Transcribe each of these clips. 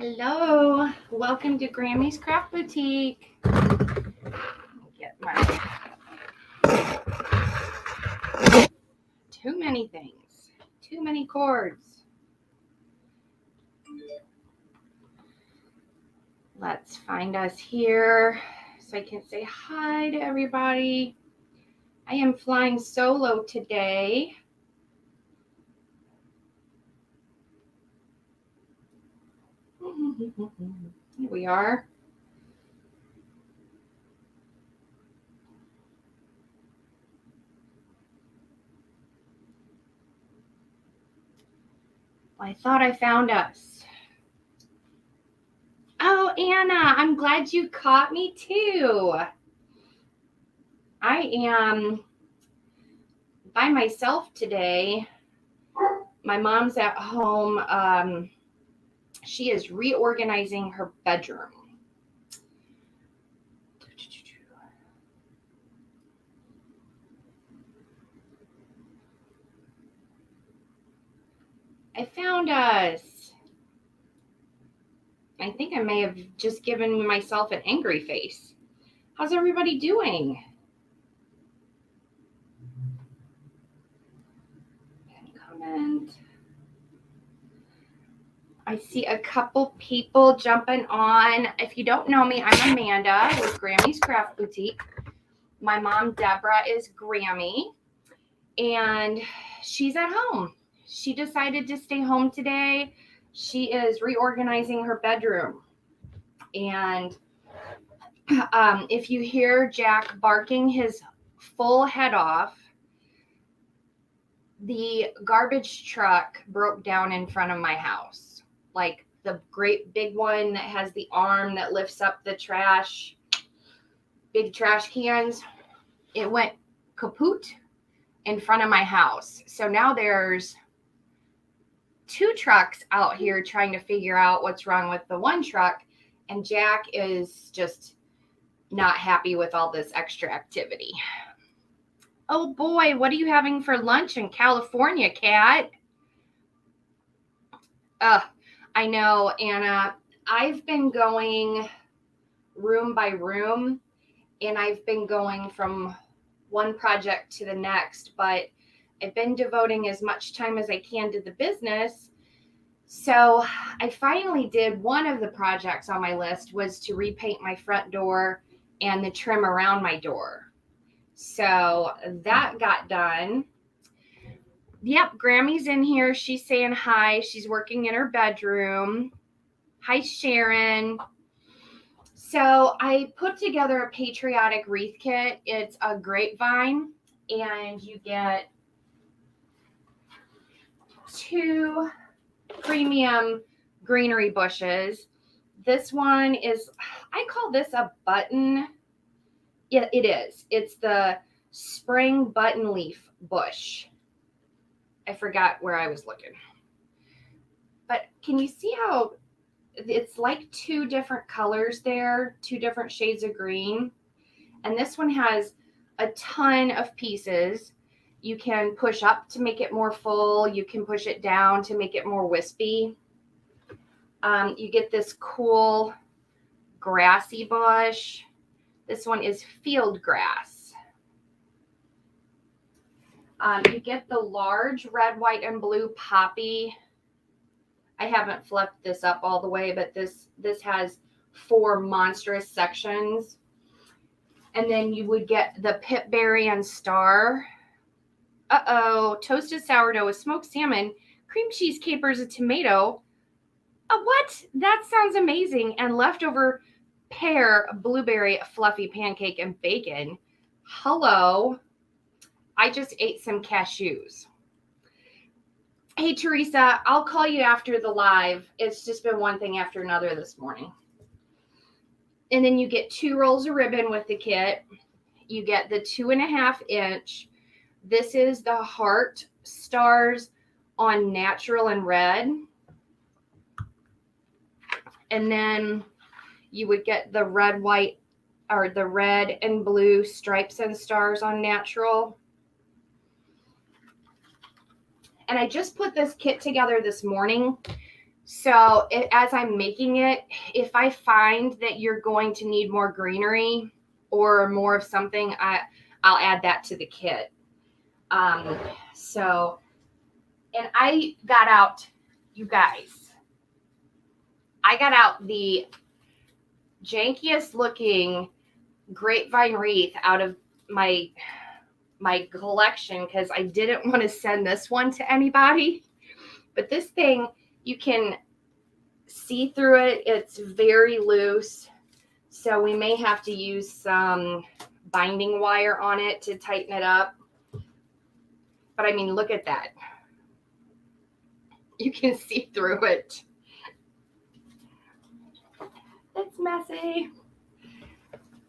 Hello, welcome to Grammy's Craft Boutique. Get my too many things, too many cords. Let's find us here so I can say hi to everybody. I am flying solo today. Here we are. I thought I found us. Oh, Anna, I'm glad you caught me too. I am by myself today. My mom's at home. She is reorganizing her bedroom. I found us. I think I may have just given myself an angry face. How's everybody doing? Comment. I see a couple people jumping on. If you don't know me, I'm Amanda with Grammy's Craft Boutique. My mom, Deborah, is Grammy, and she's at home. She decided to stay home today. She is reorganizing her bedroom. And if you hear Jack barking his full head off, the garbage truck broke down in front of my house. Like the great big one that has the arm that lifts up the trash, big trash cans. It went kaput in front of my house. So now there's two trucks out here trying to figure out what's wrong with the one truck. And Jack is just not happy with all this extra activity. Oh boy, what are you having for lunch in California, Kat? I know, Anna. I've been going room by room, and I've been going from one project to the next, but I've been devoting as much time as I can to the business. So I finally did one of the projects on my list was to repaint my front door and the trim around my door. So that got done. Yep, Grammy's in here. She's saying hi. She's working in her bedroom. Hi, Sharon. So I put together a Patriotic wreath kit. It's a Grapevine, and you get 2 premium greenery bushes. This one is, I call this a button. Yeah, it is. It's the spring button leaf bush. I forgot where I was looking. But can you see how it's like 2 different colors there, 2 different shades of green? And this one has a ton of pieces. You can push up to make it more full. You can push it down to make it more wispy. You get this cool grassy bush. This one is field grass. You get the large red, white, and blue poppy. I haven't flipped this up all the way, but this has 4 monstrous sections. And then you would get the pitberry and star. Toasted sourdough with smoked salmon, cream cheese, capers, a tomato. What? That sounds amazing. And leftover pear, blueberry, fluffy pancake, and bacon. Hello. I just ate some cashews. Hey, Teresa, I'll call you after the live. It's just been one thing after another this morning. And then you get 2 rolls of ribbon with the kit. You get the 2.5 inch. This is the heart stars on natural and red. And then you would get the red, white, or the red and blue stripes and stars on natural. And I just put this kit together this morning So as I'm making it, if I find that you're going to need more greenery or more of something, I'll add that to the kit. So, and I got out, you guys, I got out the jankiest looking Grapevine wreath out of my collection because I didn't want to send this one to anybody. But this thing, you can see through it. It's very loose. So we may have to use some binding wire on it to tighten it up. But I mean, look at that. You can see through it. It's messy.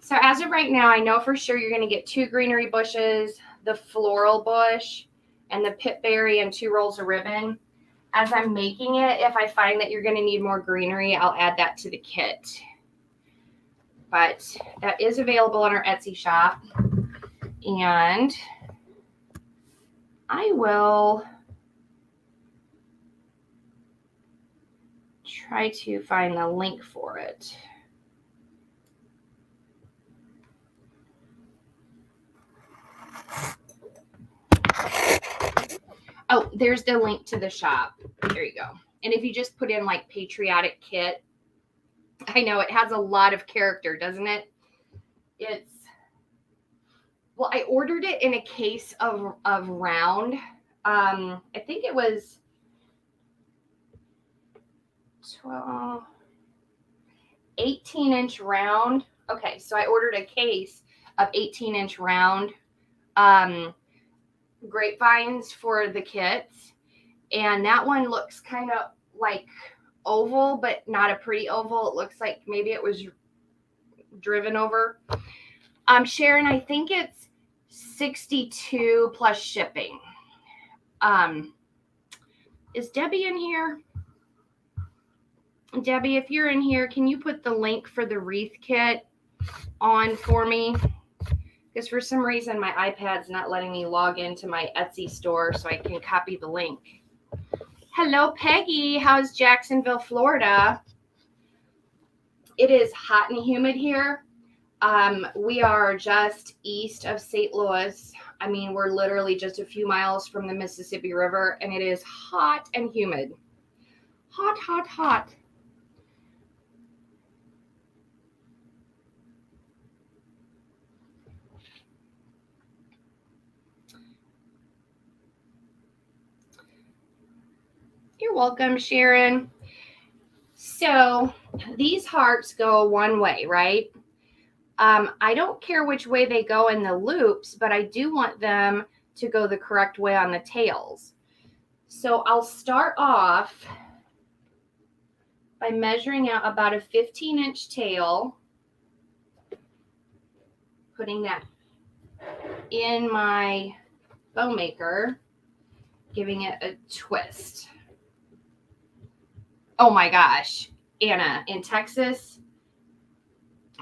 So as of right now, I know for sure you're going to get 2 greenery bushes, the floral bush, and the pitberry, and 2 rolls of ribbon. As I'm making it, if I find that you're going to need more greenery, I'll add that to the kit. But that is available on our Etsy shop. And I will try to find the link for it. Oh, there's the link to the shop. There you go. And if you just put in like Patriotic kit, I know it has a lot of character, doesn't it? Well, I ordered it in a case of round. I think it was 18-inch round. Okay, so I ordered a case of 18-inch round grapevines for the kits, and that one looks kind of like oval, but not a pretty oval. It looks like maybe it was driven over. Sharon, I think it's $62 plus shipping. Is Debbie in here? Debbie, if you're in here, can you put the link for the wreath kit on for me? Because for some reason my iPad's not letting me log into my Etsy store so I can copy the link. Hello, Peggy. How's Jacksonville, Florida? It is hot and humid here. We are just east of St. Louis. I mean, we're literally just a few miles from the Mississippi River, and it is hot and humid. Hot, hot, hot. You're welcome, Sharon. So these hearts go one way, right? I don't care which way they go in the loops, but I do want them to go the correct way on the tails. So I'll start off by measuring out about a 15-inch tail, putting that in my bow maker, giving it a twist. Oh my gosh, Anna, in Texas,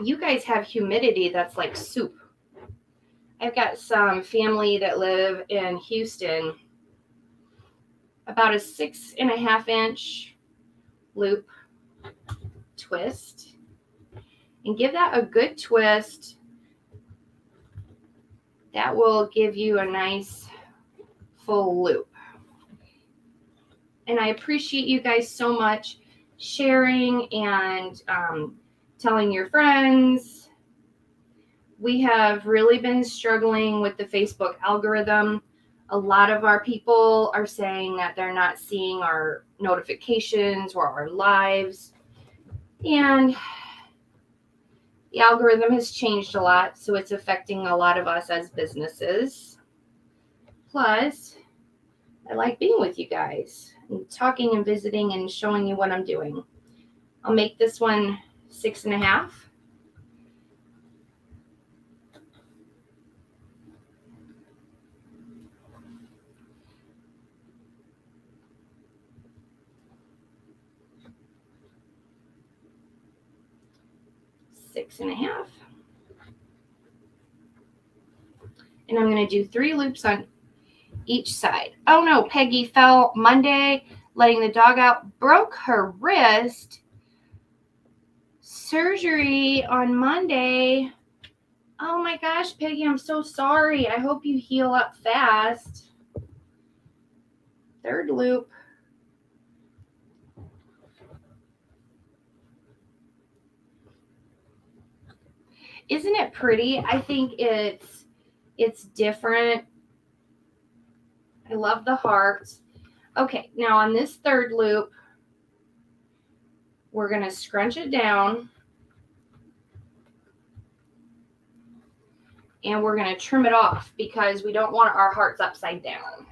you guys have humidity that's like soup. I've got some family that live in Houston, about a 6.5-inch loop twist, and give that a good twist. That will give you a nice full loop. And I appreciate you guys so much sharing and telling your friends. We have really been struggling with the Facebook algorithm. A lot of our people are saying that they're not seeing our notifications or our lives. And the algorithm has changed a lot, so it's affecting a lot of us as businesses. Plus, I like being with you guys and talking and visiting and showing you what I'm doing. I'll make this one 6.5. And I'm going to do 3 loops on each side. Oh no, Peggy fell Monday. letting the dog out, broke her wrist. Surgery on Monday. Oh my gosh, Peggy, I'm so sorry. I hope you heal up fast. Third loop. Isn't it pretty? I think it's different. I love the hearts. Okay, now on this third loop, we're going to scrunch it down. And we're going to trim it off because we don't want our hearts upside down.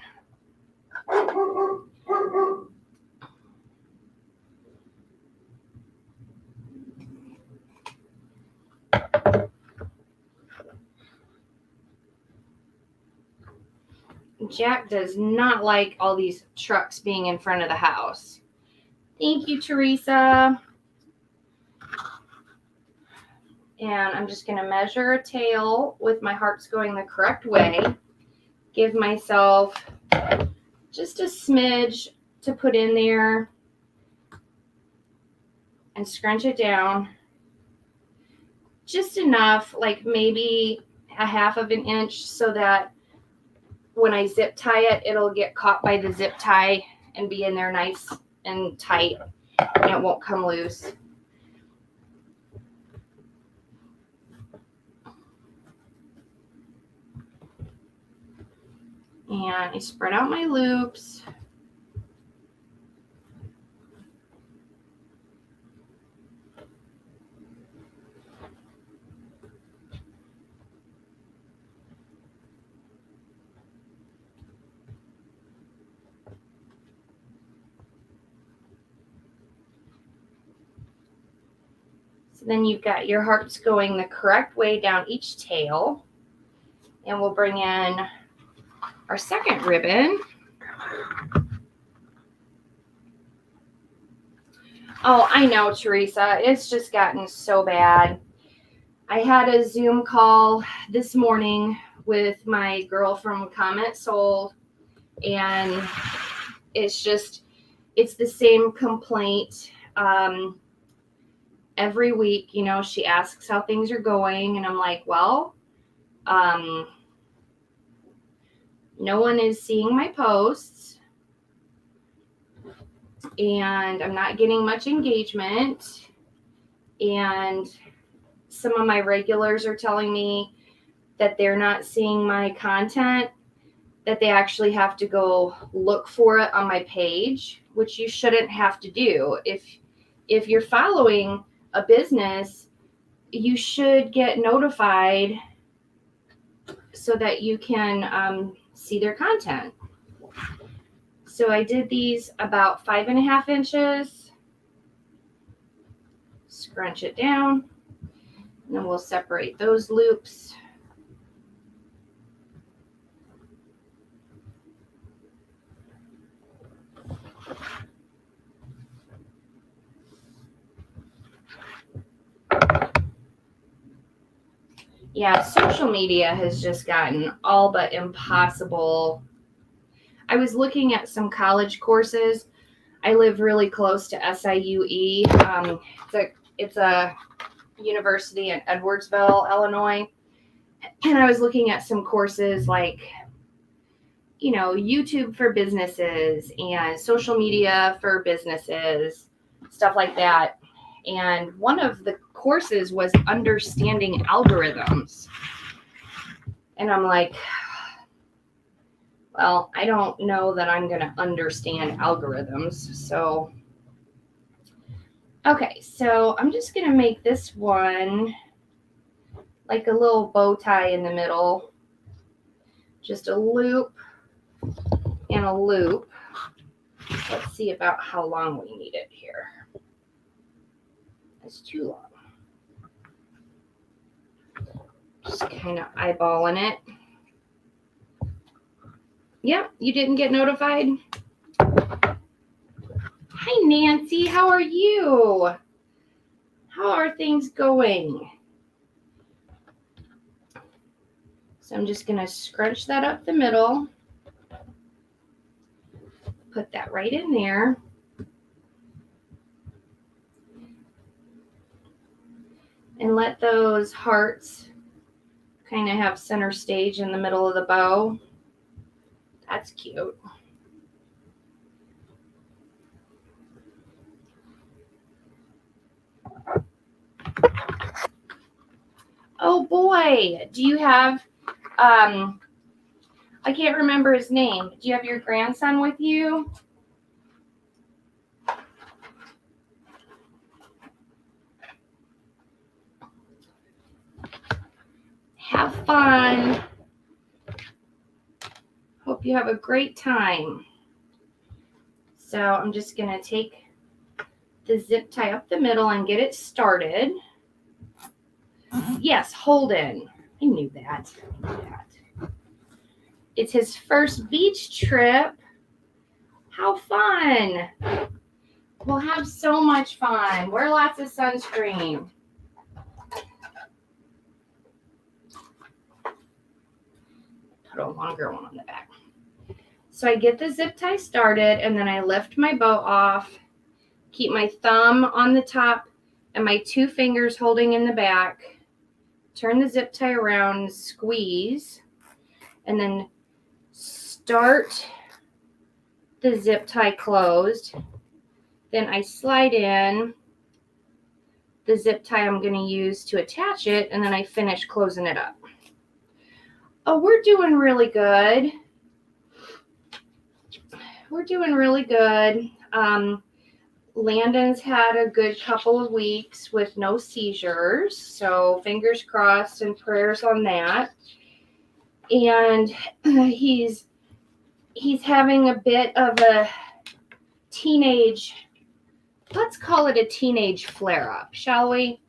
Jack does not like all these trucks being in front of the house. Thank you, Teresa. And I'm just going to measure a tail with my hearts going the correct way. Give myself just a smidge to put in there and scrunch it down. Just enough, like maybe a half of an inch, so that when I zip tie it, it'll get caught by the zip tie and be in there nice and tight, and it won't come loose. And I spread out my loops. So then you've got your hearts going the correct way down each tail. And we'll bring in our second ribbon. Oh, I know, Teresa. It's just gotten so bad. I had a Zoom call this morning with my girl from Comment Soul, and it's the same complaint. Every week, she asks how things are going, and I'm like, well, no one is seeing my posts, and I'm not getting much engagement, and some of my regulars are telling me that they're not seeing my content, that they actually have to go look for it on my page, which you shouldn't have to do. If you're following a business, you should get notified so that you can see their content. So I did these about 5.5 inches. Scrunch it down. And then we'll separate those loops. Yeah, social media has just gotten all but impossible. I was looking at some college courses. I live really close to SIUE. It's a university in Edwardsville, Illinois. And I was looking at some courses like, YouTube for businesses and social media for businesses, stuff like that. And one of the courses was understanding algorithms. And I'm like, well, I don't know that I'm going to understand algorithms. So, okay, so I'm just going to make this one like a little bow tie in the middle. Just a loop and a loop. Let's see about how long we need it here. It's too long. Just kind of eyeballing it. Yep, you didn't get notified. Hi, Nancy. How are you? How are things going? So I'm just going to scrunch that up the middle. put that right in there. And let those hearts kind of have center stage in the middle of the bow. That's cute. Oh boy, do you have, I can't remember his name. Do you have your grandson with you? Have fun. Hope you have a great time. So I'm just going to take the zip tie up the middle and get it started. Yes, Holden. I knew that. It's his first beach trip. How fun. We'll have so much fun. Wear lots of sunscreen. Put a longer one on the back. So I get the zip tie started, and then I lift my bow off, keep my thumb on the top and my 2 fingers holding in the back, turn the zip tie around, squeeze, and then start the zip tie closed. Then I slide in the zip tie I'm going to use to attach it, and then I finish closing it up. Oh, we're doing really good. We're doing really good. Landon's had a good couple of weeks with no seizures, so fingers crossed and prayers on that. And he's having a bit of a teenage, let's call it a teenage flare-up, shall we?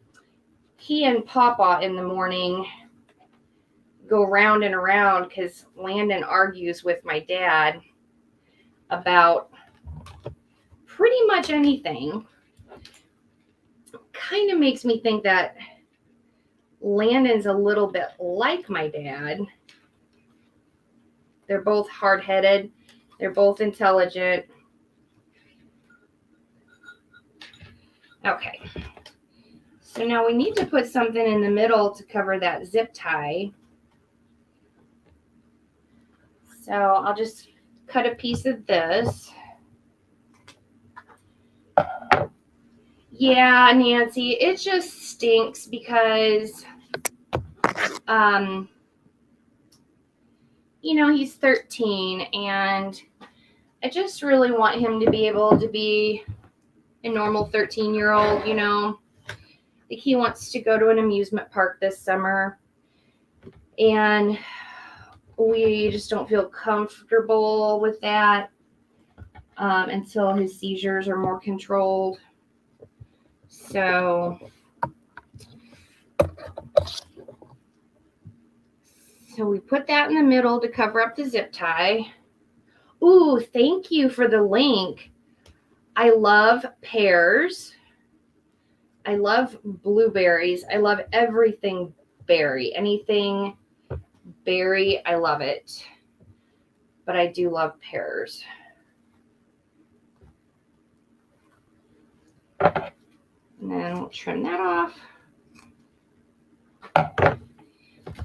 He and Papa in the morning go round and around because Landon argues with my dad about pretty much anything. Kind of makes me think that Landon's a little bit like my dad. They're both hard-headed. They're both intelligent. Okay. So now we need to put something in the middle to cover that zip tie. So I'll just cut a piece of this. Yeah, Nancy, it just stinks because, you know, he's 13 and I just really want him to be able to be a normal 13-year-old, you know. Like he wants to go to an amusement park this summer and we just don't feel comfortable with that until his seizures are more controlled. So we put that in the middle to cover up the zip tie. Ooh, thank you for the link. I love pears. I love blueberries. I love everything berry. Anything berry, I love it. But I do love pears. And then we'll trim that off.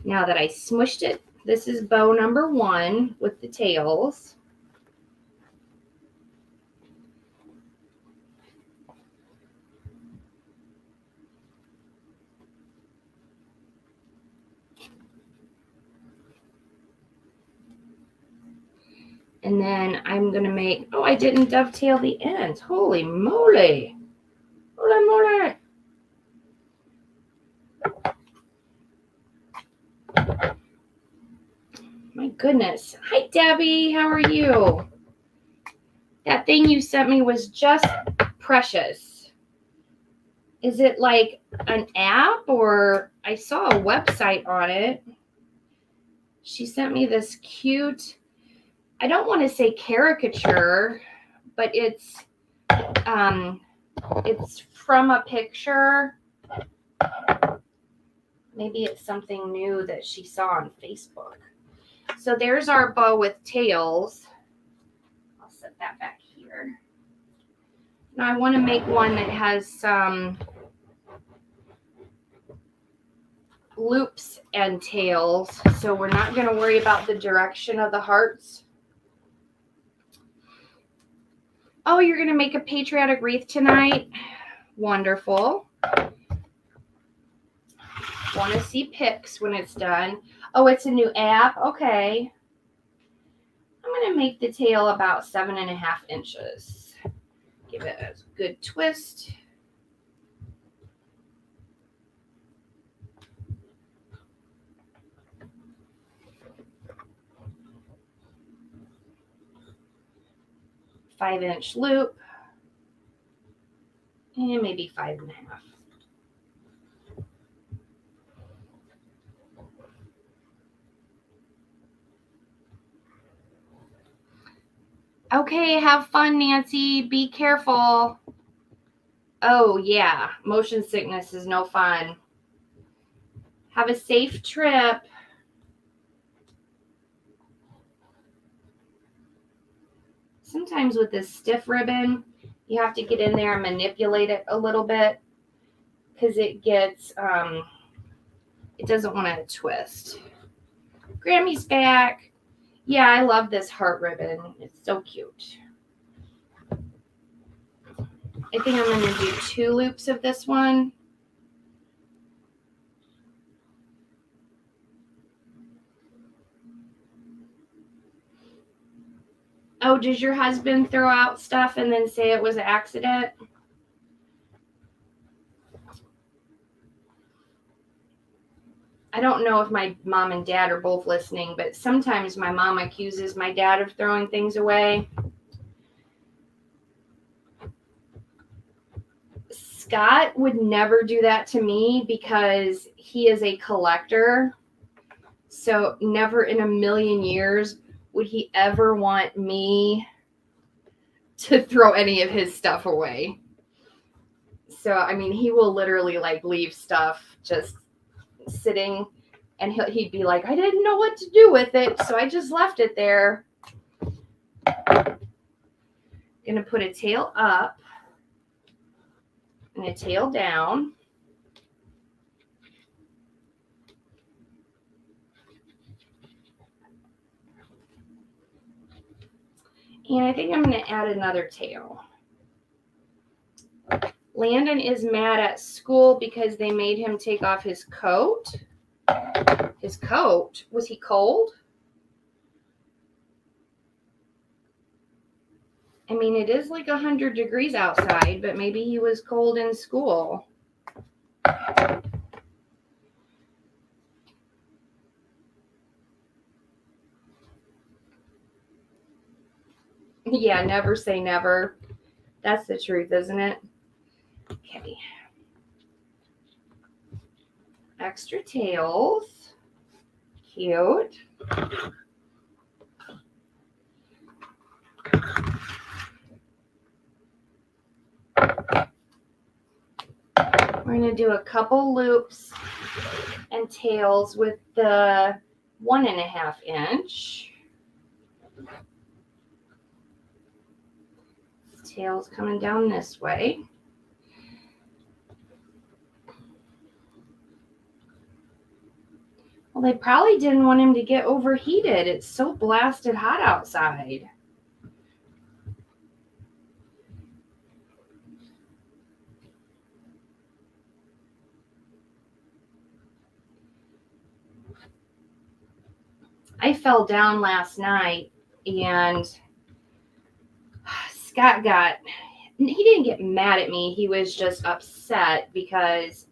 Now that I smushed it, this is bow number 1 with the tails. And then I'm going to make, oh, I didn't dovetail the ends. Holy moly. Holy moly. My goodness. Hi, Debbie. How are you? That thing you sent me was just precious. Is it like an app or I saw a website on it? She sent me this cute, I don't want to say caricature, but it's from a picture. Maybe it's something new that she saw on Facebook. So there's our bow with tails. I'll set that back Now I want to make one that has some loops and tails, so we're not going to worry about the direction of the hearts. Oh, you're going to make a patriotic wreath tonight? Wonderful. Want to see pics when it's done. Oh, it's a new app? Okay. I'm going to make the tail about 7.5 inches. Give it a good twist. Five-inch loop. And maybe 5.5. Okay, have fun, Nancy. Be careful. Oh, yeah. Motion sickness is no fun. Have a safe trip. Sometimes with this stiff ribbon, you have to get in there and manipulate it a little bit because it gets, it doesn't want to twist. Grammy's back. Yeah, I love this heart ribbon. It's so cute. I think I'm going to do 2 loops of this one. Oh, does your husband throw out stuff and then say it was an accident? I don't know if my mom and dad are both listening, but sometimes my mom accuses my dad of throwing things away. Scott would never do that to me because he is a collector. So never in a million years would he ever want me to throw any of his stuff away. So, I mean, he will literally like leave stuff just sitting and he'd be like, I didn't know what to do with it, so I just left it there. Gonna put a tail up and a tail down. And I think I'm going to add another tail. Landon is mad at school because they made him take off his coat. His coat? Was he cold? I mean, it is like 100 degrees outside, but maybe he was cold in school. Yeah, never say never. That's the truth, isn't it? Okay. Extra tails. Cute. We're going to do a couple loops and tails with the 1.5 inch. Tail's coming down this way. Well, they probably didn't want him to get overheated. It's so blasted hot outside. I fell down last night and Scott he didn't get mad at me. He was just upset because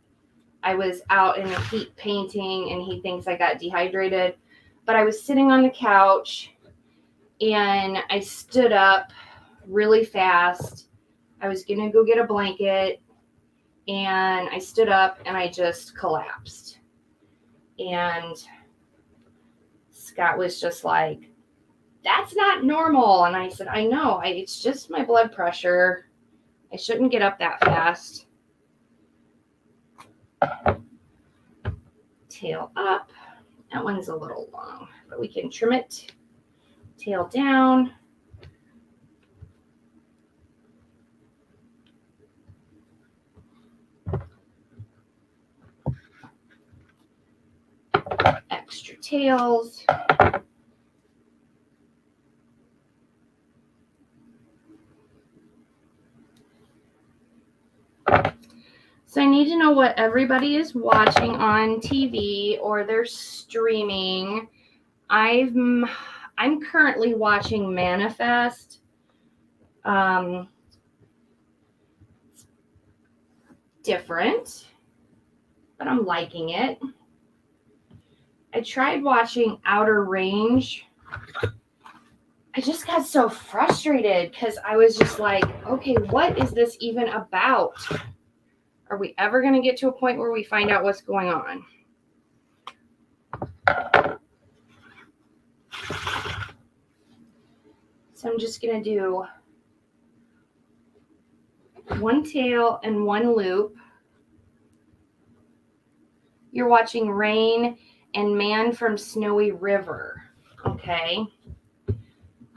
I was out in the heat painting and he thinks I got dehydrated. But I was sitting on the couch and I stood up really fast. I was going to go get a blanket and I stood up and I just collapsed. And Scott was just like, that's not normal. And I said, I know, it's just my blood pressure. I shouldn't get up that fast. Tail up. That one's a little long, but we can trim it. Tail down. extra tails. So I need to know what everybody is watching on TV or they're streaming. I'm currently watching Manifest. Different, but I'm liking it. I tried watching Outer Range. I just got so frustrated because I was just like, okay, what is this even about? Are we ever going to get to a point where we find out what's going on? So I'm just going to do one tail and one loop. You're watching Rain and Man from Snowy River. Okay.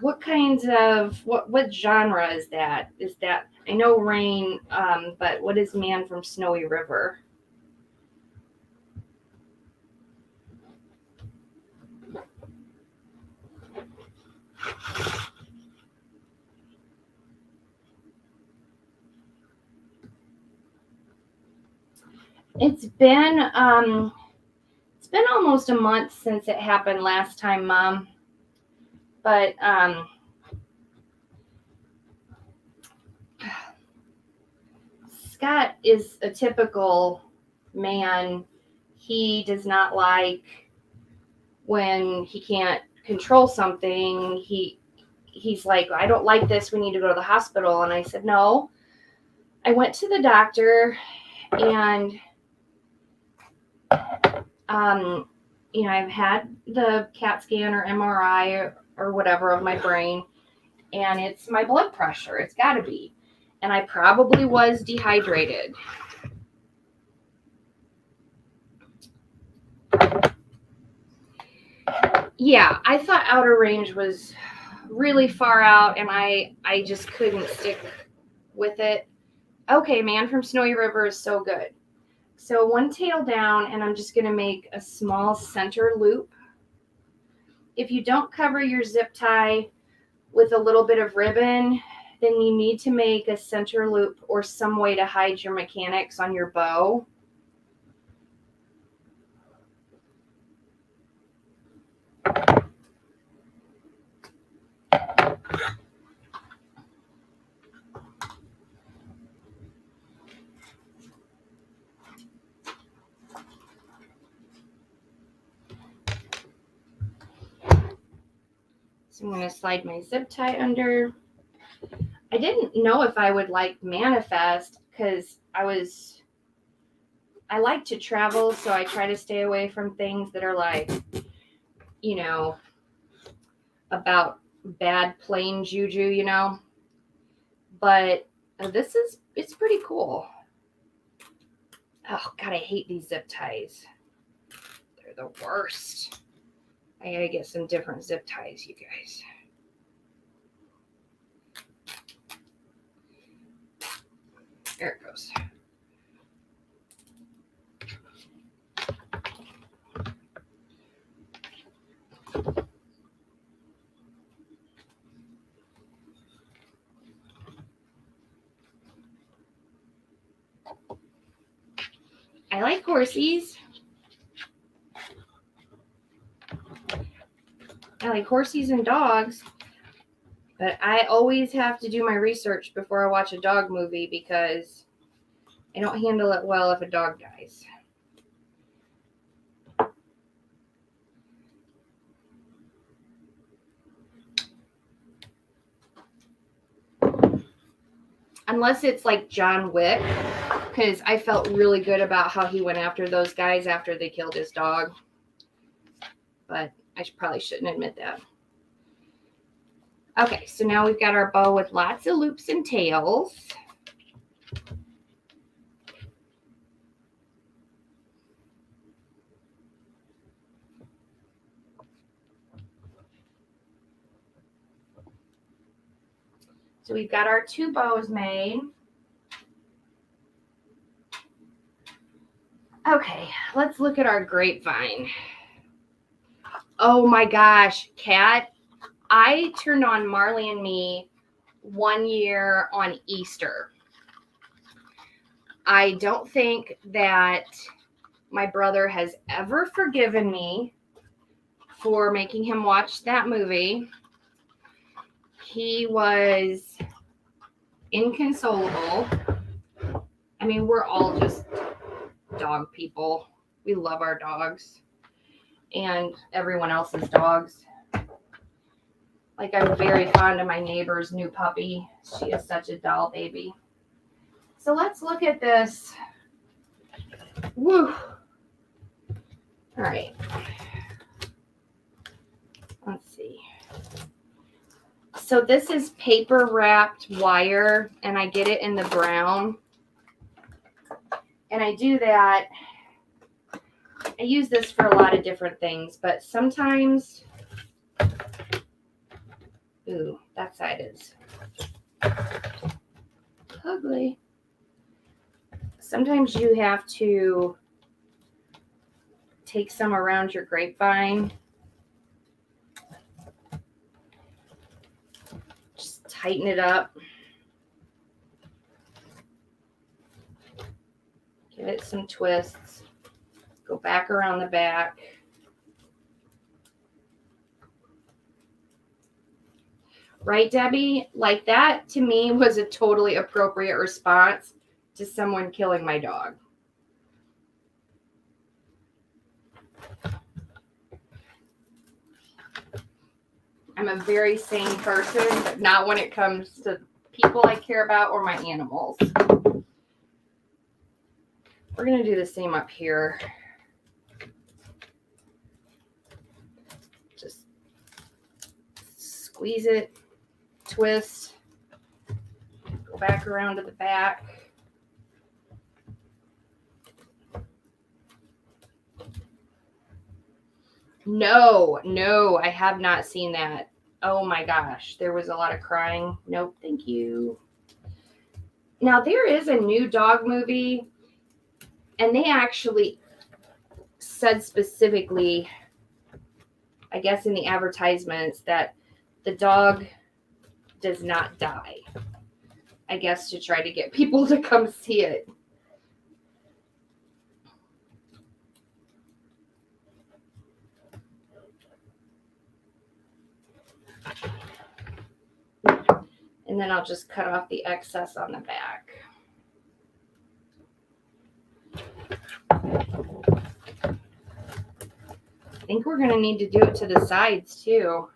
What kinds of, what genre is that? Is that, I know Rain, but what is Man from Snowy River? It's been almost a month since it happened last time, Mom. But Scott is a typical man. He does not like when he can't control something. He's like, I don't like this. We need to go to the hospital. And I said, no. I went to the doctor and I've had the CAT scan or MRI or whatever of my brain, and it's my blood pressure. It's got to be. And I probably was dehydrated. Yeah, I thought Outer Range was really far out, and I just couldn't stick with it. Okay, Man from Snowy River is so good. So one tail down, and I'm just going to make a small center loop. If you don't cover your zip tie with a little bit of ribbon, then you need to make a center loop or some way to hide your mechanics on your bow. So I'm going to slide my zip tie under. I didn't know if I would like Manifest because I like to travel, so I try to stay away from things that are like, about bad plane juju, But it's pretty cool. Oh, God, I hate these zip ties. They're the worst. I gotta get some different zip ties, you guys. There it goes. I like horsies. I like horsies and dogs. But I always have to do my research before I watch a dog movie because I don't handle it well if a dog dies. Unless it's like John Wick, because I felt really good about how he went after those guys after they killed his dog. But I probably shouldn't admit that. Okay, so now we've got our bow with lots of loops and tails. So we've got our two bows made. Okay, let's look at our grapevine. Oh my gosh, Kat, I turned on Marley and Me one year on Easter. I don't think that my brother has ever forgiven me for making him watch that movie. He was inconsolable. I mean, we're all just dog people. We love our dogs and everyone else's dogs. Like, I'm very fond of my neighbor's new puppy. She is such a doll baby. So let's look at this. Woo. All right. Let's see. So this is paper wrapped wire, and I get it in the brown. And I do that. I use this for a lot of different things, but sometimes, ooh, that side is ugly. Sometimes you have to take some around your grapevine. Just tighten it up. Give it some twists. Go back around the back. Right, Debbie? Like, that to me was a totally appropriate response to someone killing my dog. I'm a very sane person, but not when it comes to people I care about or my animals. We're going to do the same up here. Just squeeze it, twist, go back around to the back. No, I have not seen that. Oh my gosh, there was a lot of crying. Nope, thank you. Now, there is a new dog movie, and they actually said specifically, I guess in the advertisements, that the dog does not die. I guess to try to get people to come see it. And then I'll just cut off the excess on the back. I think we're going to need to do it to the sides too.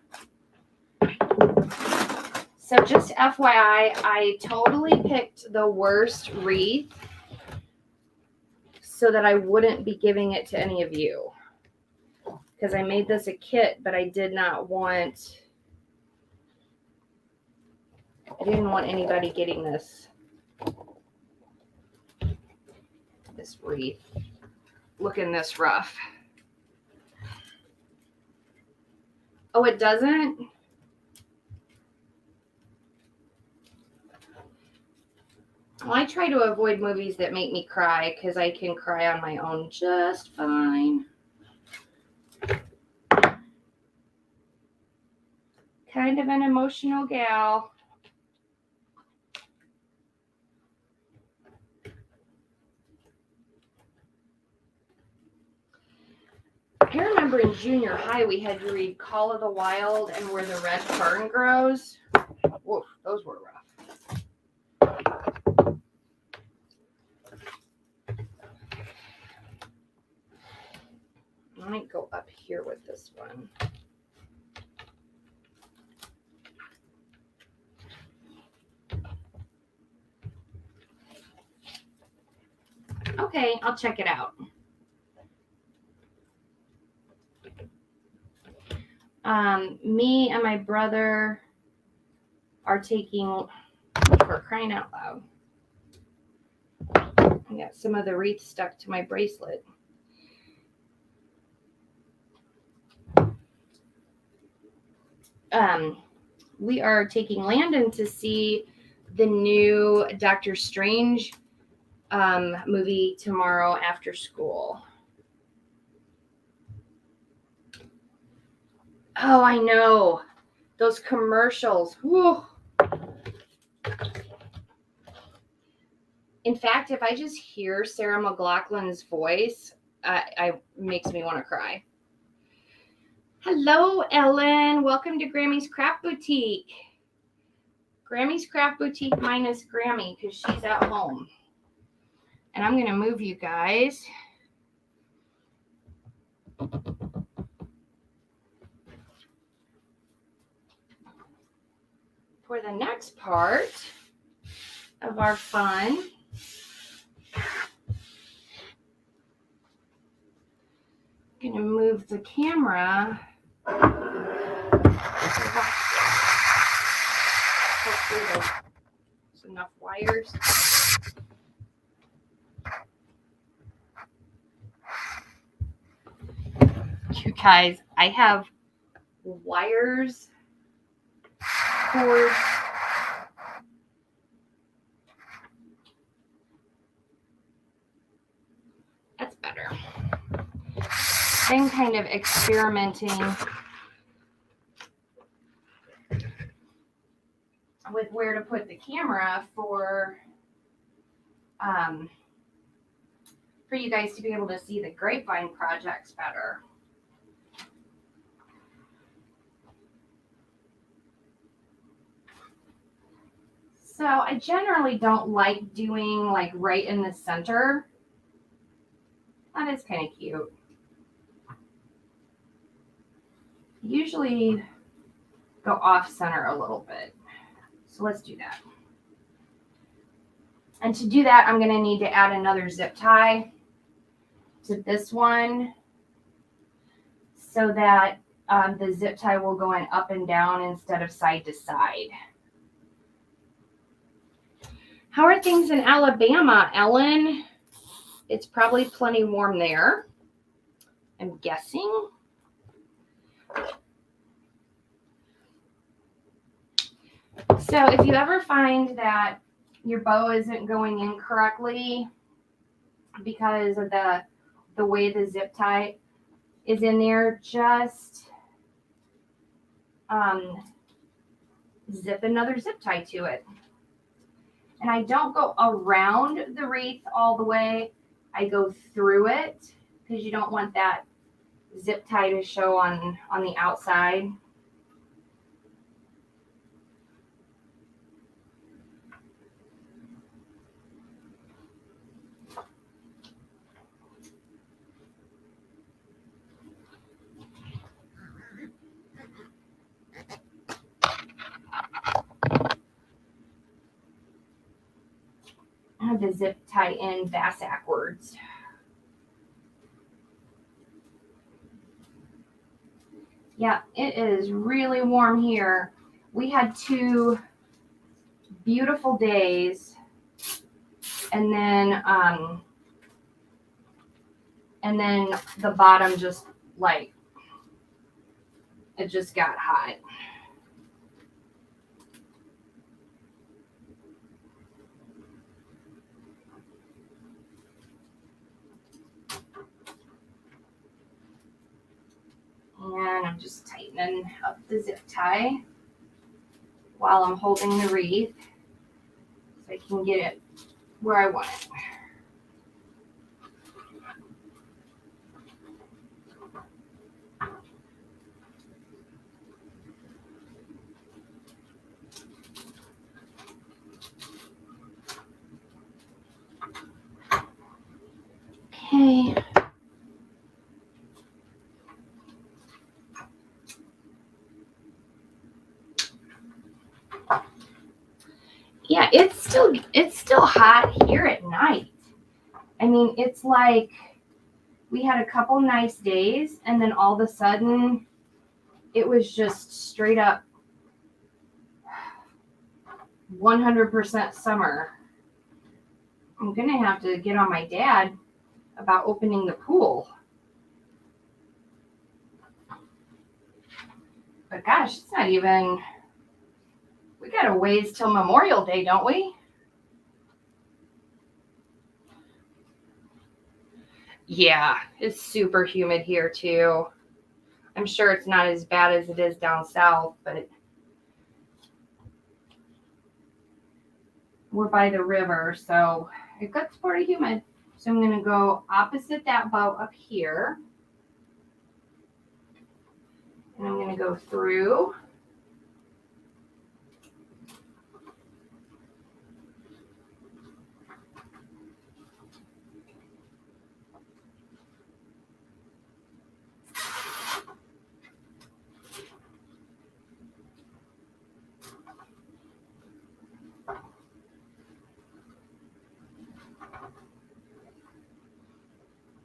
So just FYI, I totally picked the worst wreath so that I wouldn't be giving it to any of you. Because I made this a kit, but I didn't want anybody getting this wreath looking this rough. Oh, it doesn't? Well, I try to avoid movies that make me cry because I can cry on my own just fine. Kind of an emotional gal. I remember in junior high we had to read Call of the Wild and Where the Red Fern Grows. Woof, those were rough. I might go up here with this one. Okay, I'll check it out. Me and my brother are taking, for crying out loud, I got some of the wreath stuck to my bracelet. We are taking Landon to see the new Doctor Strange movie tomorrow after school. Oh, I know. Those commercials. Whew. In fact, if I just hear Sarah McLachlan's voice, I makes me want to cry. Hello, Ellen. Welcome to Grammy's Craft Boutique. Grammy's Craft Boutique minus Grammy because she's at home. And I'm going to move you guys. For the next part of our fun. I'm going to move the camera. Hopefully there's enough wires. You guys, I have wires, cords. That's better. Been kind of experimenting with where to put the camera for you guys to be able to see the Grapevine projects better. So I generally don't like doing like right in the center. That is kind of cute. Usually go off center a little bit. So let's do that. And to do that, I'm going to need to add another zip tie to this one so that the zip tie will go in up and down instead of side to side. How are things in Alabama, Ellen? It's probably plenty warm there, I'm guessing. So if you ever find that your bow isn't going in correctly because of the way the zip tie is in there, just zip another zip tie to it. And I don't go around the wreath all the way. I go through it because you don't want that zip tie to show on the outside. I have the zip tie in backwards. Yeah, it is really warm here. We had 2 beautiful days, and then the bottom just like it just got hot. And I'm just tightening up the zip tie while I'm holding the wreath so I can get it where I want it. Okay. Yeah, it's still hot here at night. I mean, it's like we had a couple nice days and then all of a sudden it was just straight up 100% summer. I'm going to have to get on my dad about opening the pool. But gosh, it's not even, we got a ways till Memorial Day, don't we? Yeah, it's super humid here too. I'm sure it's not as bad as it is down south, but we're by the river, so it gets pretty humid. So I'm going to go opposite that bow up here. And I'm going to go through.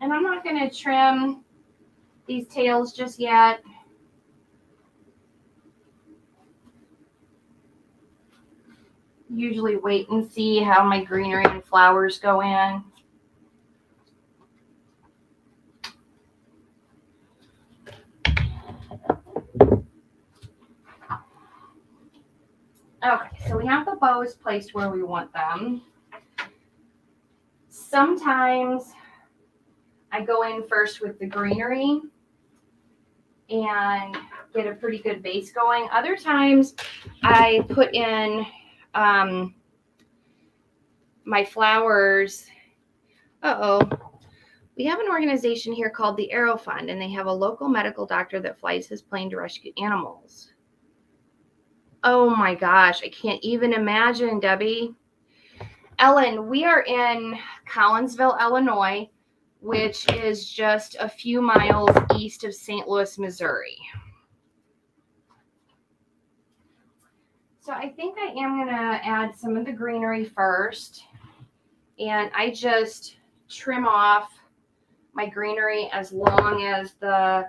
And I'm not going to trim these tails just yet. Usually wait and see how my greenery and flowers go in. Okay, so we have the bows placed where we want them. Sometimes I go in first with the greenery and get a pretty good base going. Other times I put in my flowers. We have an organization here called the Arrow Fund, and they have a local medical doctor that flies his plane to rescue animals. Oh my gosh, I can't even imagine, Debbie. Ellen, we are in Collinsville, Illinois, which is just a few miles east of St. Louis, Missouri. So I think I am going to add some of the greenery first. And I just trim off my greenery as long as the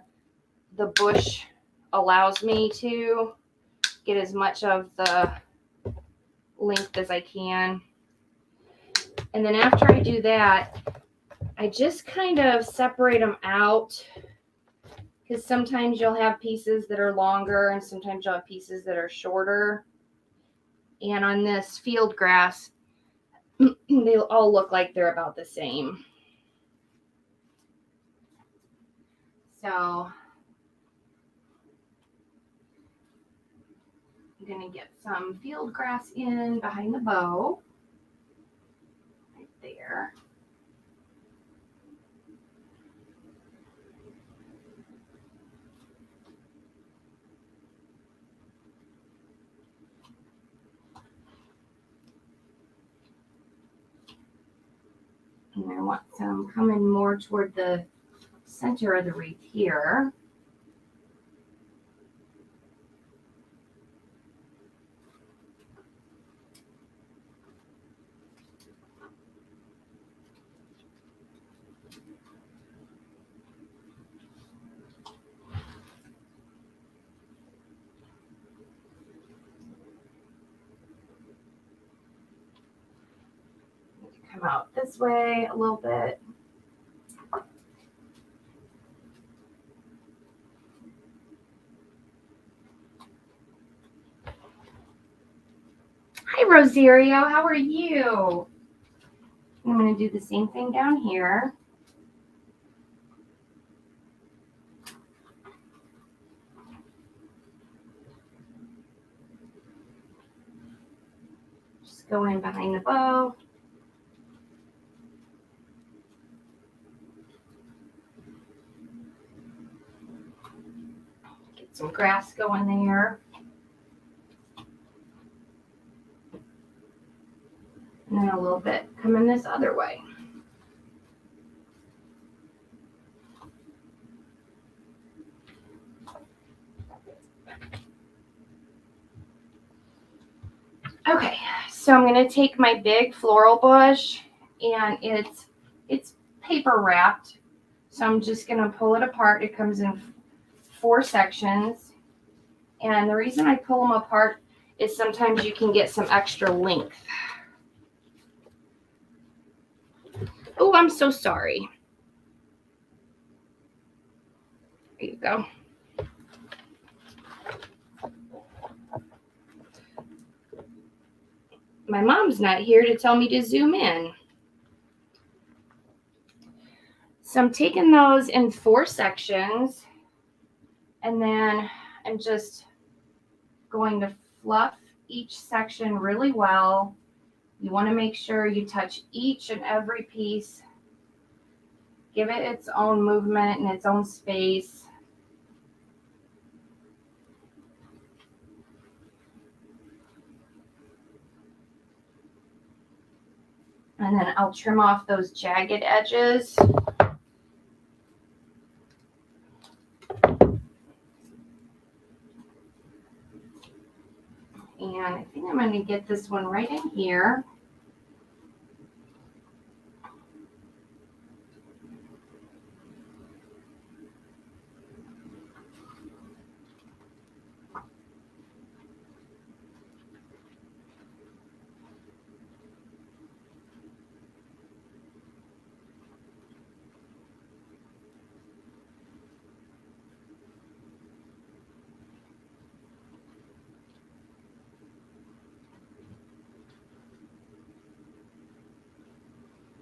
bush allows me to get as much of the length as I can. And then after I do that, I just kind of separate them out, because sometimes you'll have pieces that are longer and sometimes you'll have pieces that are shorter. And on this field grass, they all look like they're about the same. So I'm going to get some field grass in behind the bow. Right there. And I want some coming more toward the center of the wreath here. Come out this way a little bit. Hi, Rosario. How are you? I'm going to do the same thing down here. Just go in behind the bow. Get some grass going there. And then a little bit coming this other way. Okay, so I'm going to take my big floral bush, and it's paper wrapped. So I'm just going to pull it apart. It comes in 4 sections. And the reason I pull them apart is sometimes you can get some extra length. Oh, I'm so sorry. There you go. My mom's not here to tell me to zoom in. So I'm taking those in 4 sections, And then I'm just going to fluff each section really well. You want to make sure you touch each and every piece. Give it its own movement and its own space. And then I'll trim off those jagged edges. And I think I'm going to get this one right in here.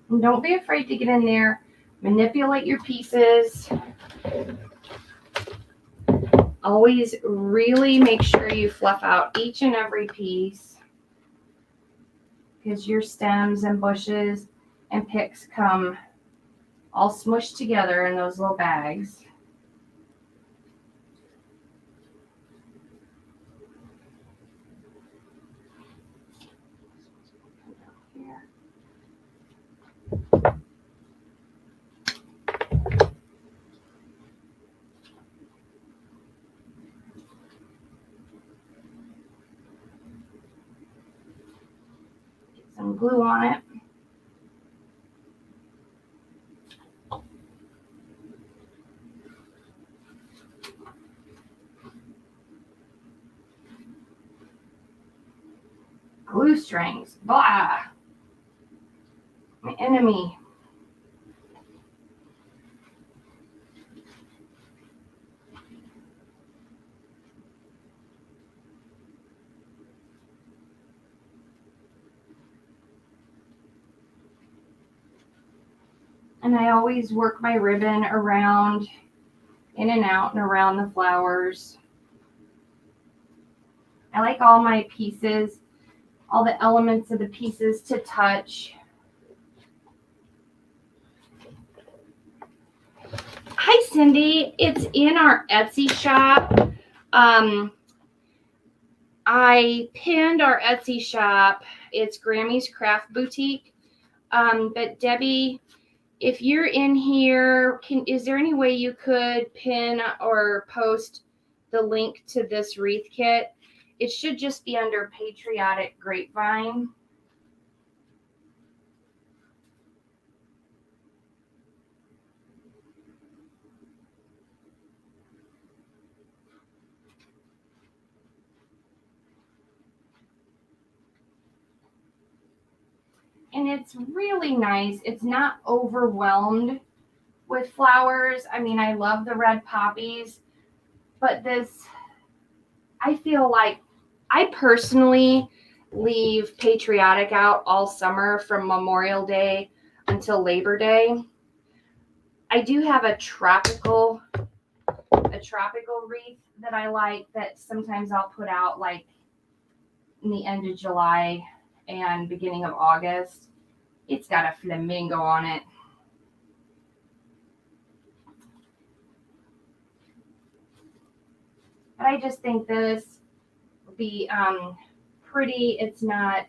And don't be afraid to get in there, manipulate your pieces. Always really make sure you fluff out each and every piece, because your stems and bushes and picks come all smushed together in those little bags. Some glue on it. Glue strings, blah, my enemy. And I always work my ribbon around, in and out and around the flowers. I like all my pieces, all the elements of the pieces to touch. Hi, Cindy. It's in our Etsy shop. I pinned our Etsy shop. It's Grammy's Craft Boutique. But Debbie, if you're in here, is there any way you could pin or post the link to this wreath kit? It should just be under Patriotic Grapevine. And it's really nice. It's not overwhelmed with flowers. I mean, I love the red poppies, but this, I feel like I personally leave Patriotic out all summer from Memorial Day until Labor Day. I do have a tropical wreath that I like that sometimes I'll put out like in the end of July and beginning of August. It's got a flamingo on it. But I just think this will be pretty. It's not,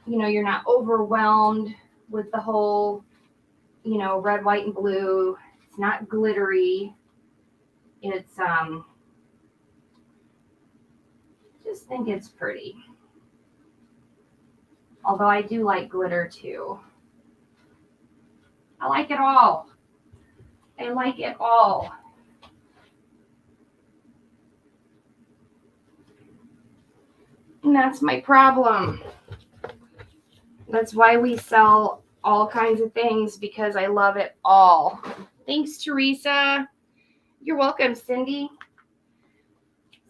you're not overwhelmed with the whole, red, white, and blue. It's not glittery. It's, just think it's pretty. Although I do like glitter too. I like it all. I like it all. And that's my problem. That's why we sell all kinds of things, because I love it all. Thanks, Teresa. You're welcome, Cindy.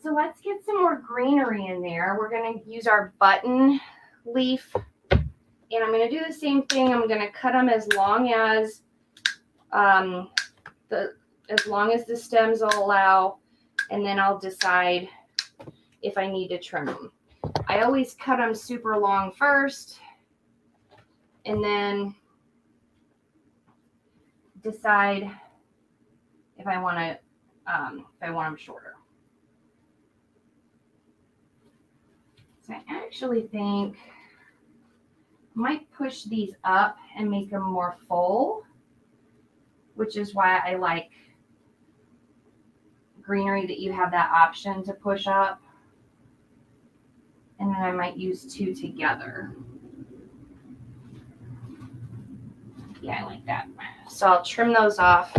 So let's get some more greenery in there. We're going to use our button leaf. And I'm going to do the same thing. I'm going to cut them as long as the stems will allow. and then I'll decide if I need to trim them. I always cut them super long first, and then decide if I want them shorter. So I actually think I might push these up and make them more full, which is why I like greenery, that you have that option to push up. And then I might use two together. Yeah, I like that. So I'll trim those off.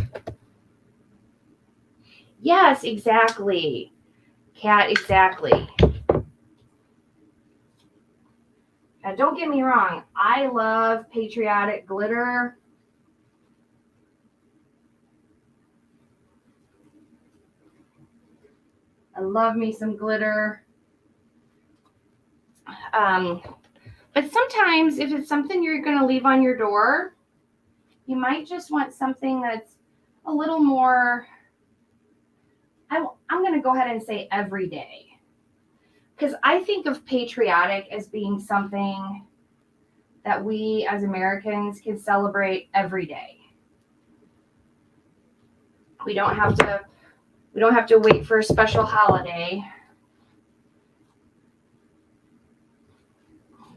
Yes, exactly. Cat, exactly. Now, don't get me wrong. I love Patriotic glitter. I love me some glitter. But sometimes if it's something you're going to leave on your door, you might just want something that's a little more, I'm going to go ahead and say everyday. Because I think of Patriotic as being something that we as Americans can celebrate every day. We don't have to wait for a special holiday.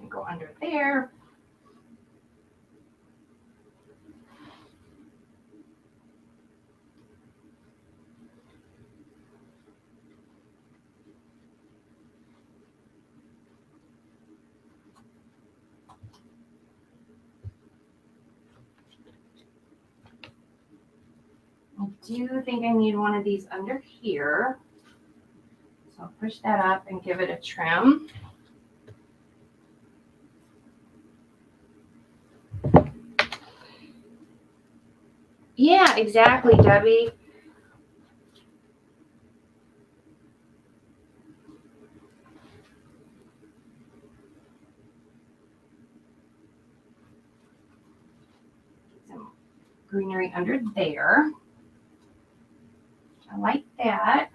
Go under there. I do think I need one of these under here. So I'll push that up and give it a trim. Yeah, exactly, Debbie. Some greenery under there. I like that.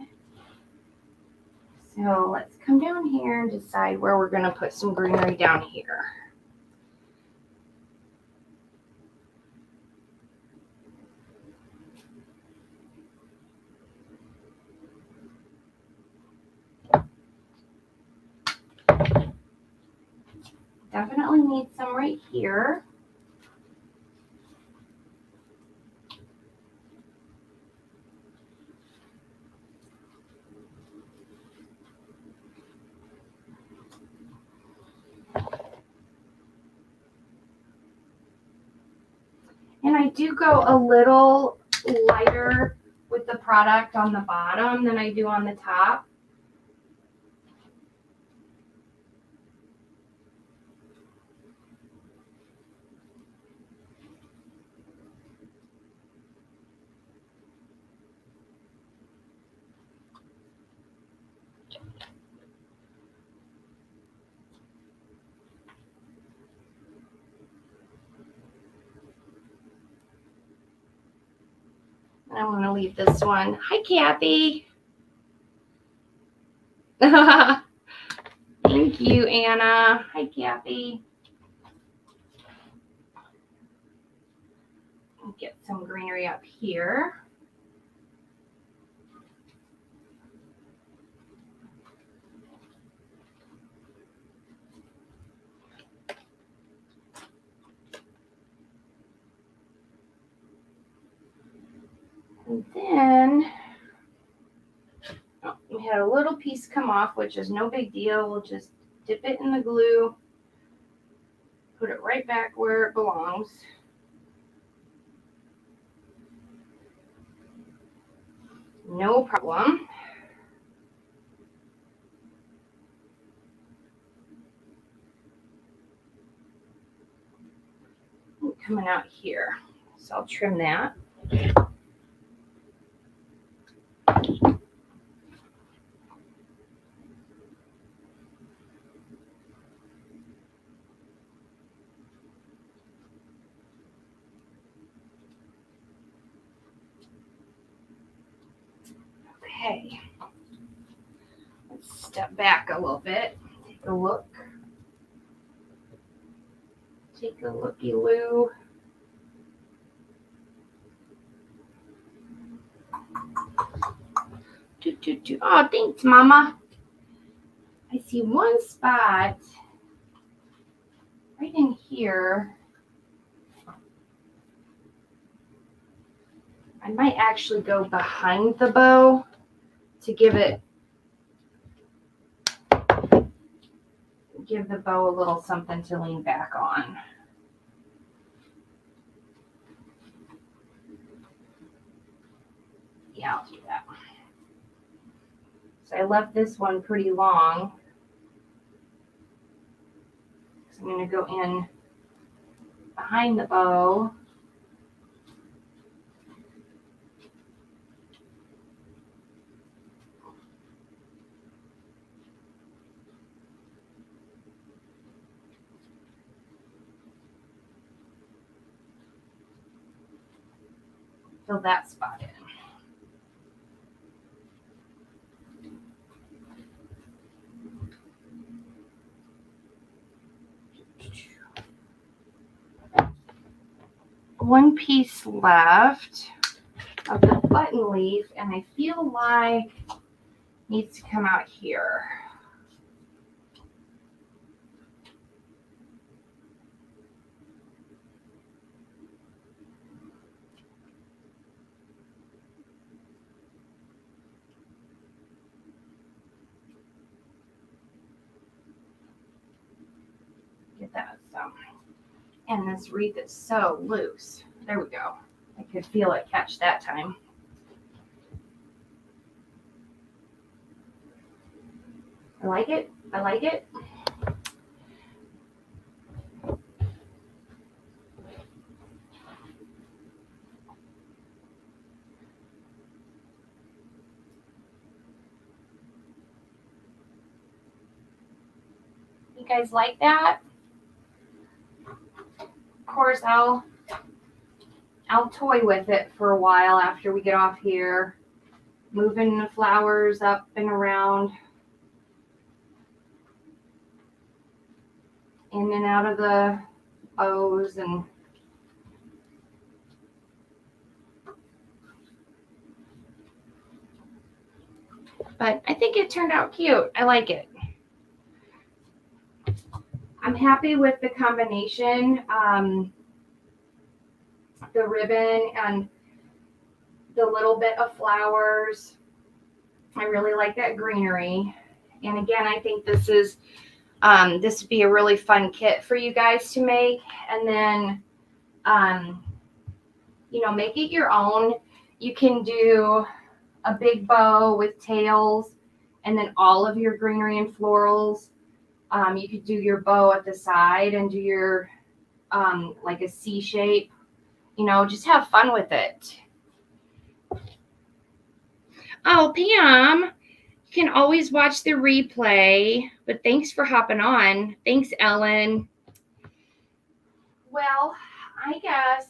So let's come down here and decide where we're going to put some greenery down here. Definitely need some right here. And I do go a little lighter with the product on the bottom than I do on the top. And I'm going to leave this one. Hi, Kathy. Thank you, Anna. Hi, Kathy. Get some greenery up here. And then we had a little piece come off, which is no big deal. We'll just dip it in the glue, put it right back where it belongs. No problem. Coming out here. So I'll trim that. Okay. step back a little bit. Take a look. Take a looky-loo. Oh, thanks, Mama. I see one spot right in here. I might actually go behind the bow to give the bow a little something to lean back on. Yeah, I'll do that. So I left this one pretty long. So I'm going to go in behind the bow. Fill that spot in. One piece left of the button leaf, and I feel like it needs to come out here. Get that some. And this wreath is so loose. There we go. I could feel it catch that time. I like it. I like it. You guys like that? Of course, I'll toy with it for a while after we get off here, moving the flowers up and around, in and out of the bows, and but I think it turned out cute. I like it. I'm happy with the combination. The ribbon and the little bit of flowers. I really like that greenery. And again, I think this would be a really fun kit for you guys to make. And then, make it your own. You can do a big bow with tails and then all of your greenery and florals. You could do your bow at the side and do your, like a C shape. Just have fun with it. Oh, Pam, you can always watch the replay, but thanks for hopping on. Thanks, Ellen. Well, I guess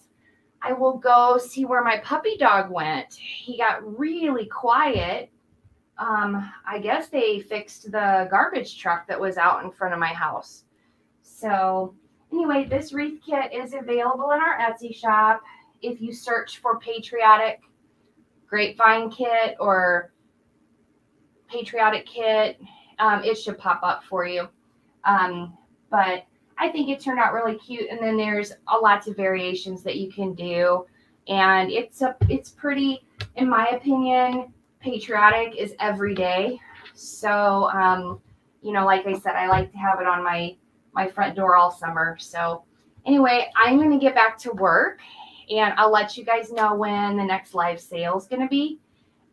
I will go see where my puppy dog went. He got really quiet. I guess they fixed the garbage truck that was out in front of my house. So anyway, this wreath kit is available in our Etsy shop. If you search for Patriotic Grapevine kit or Patriotic kit, it should pop up for you. But I think it turned out really cute. And then there's lots of variations that you can do. And it's pretty, in my opinion, Patriotic is every day. So, like I said, I like to have it on my front door all summer. So anyway, I'm going to get back to work, and I'll let you guys know when the next live sale is going to be.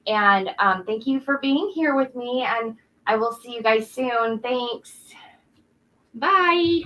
And thank you for being here with me, and I will see you guys soon. Thanks. Bye.